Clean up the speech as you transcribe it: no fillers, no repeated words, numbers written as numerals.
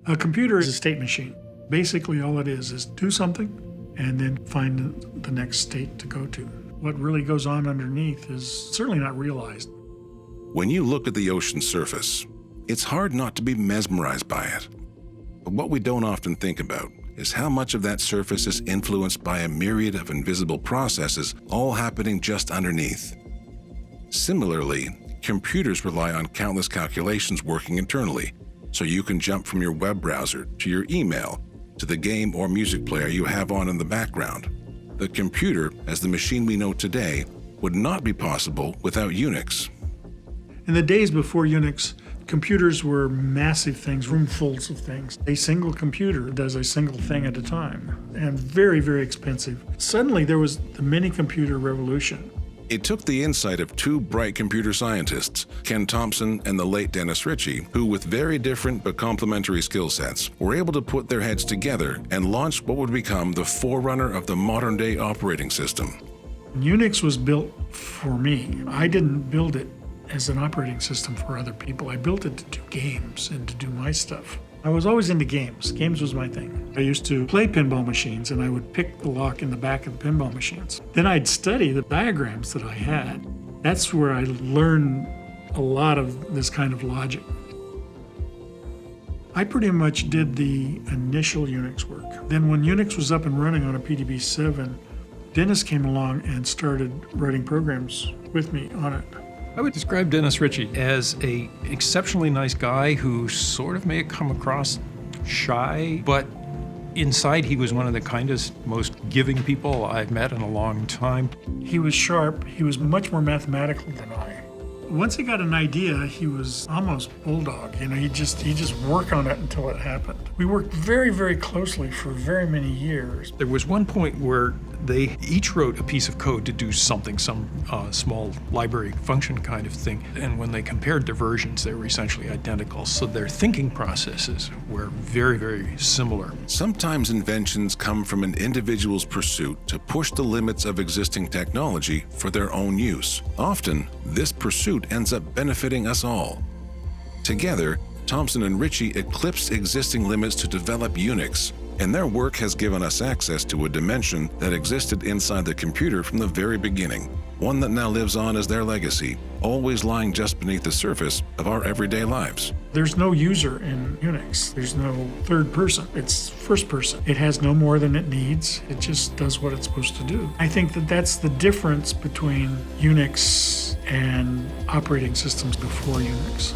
A computer is a state machine. Basically, all it is do something and then find the next state to go to. What really goes on underneath is certainly not realized. When you look at the ocean's surface, it's hard not to be mesmerized by it. But what we don't often think about is how much of that surface is influenced by a myriad of invisible processes all happening just underneath. Similarly, computers rely on countless calculations working internally, so you can jump from your web browser to your email to the game or music player you have on in the background. The computer, as the machine we know today, would not be possible without UNIX. In the days before UNIX, computers were massive things, roomfuls of things. A single computer does a single thing at a time, and very, very expensive. Suddenly, there was the mini-computer revolution. It took the insight of two bright computer scientists, Ken Thompson and the late Dennis Ritchie, who with very different but complementary skill sets were able to put their heads together and launch what would become the forerunner of the modern-day operating system. UNIX was built for me. I didn't build it as an operating system for other people. I built it to do games and to do my stuff. I was always into games. Games was my thing. I used to play pinball machines, and I would pick the lock in the back of the pinball machines. Then I'd study the diagrams that I had. That's where I learned a lot of this kind of logic. I pretty much did the initial UNIX work. Then when UNIX was up and running on a PDB-7, Dennis came along and started writing programs with me on it. I would describe Dennis Ritchie as an exceptionally nice guy who sort of may have come across shy, but inside he was one of the kindest, most giving people I've met in a long time. He was sharp. He was much more mathematical than I. Once he got an idea, he was almost bulldog. He just worked on it until it happened. We worked very, very closely for very many years. There was one point where they each wrote a piece of code to do something, some small library function kind of thing. And when they compared their versions, they were essentially identical. So their thinking processes were very, very similar. Sometimes inventions come from an individual's pursuit to push the limits of existing technology for their own use. Often, this pursuit ends up benefiting us all. Together, Thompson and Ritchie eclipsed existing limits to develop UNIX, and their work has given us access to a dimension that existed inside the computer from the very beginning, one that now lives on as their legacy, always lying just beneath the surface of our everyday lives. There's no user in UNIX. There's no third person. It's first person. It has no more than it needs. It just does what it's supposed to do. I think that that's the difference between UNIX and operating systems before UNIX.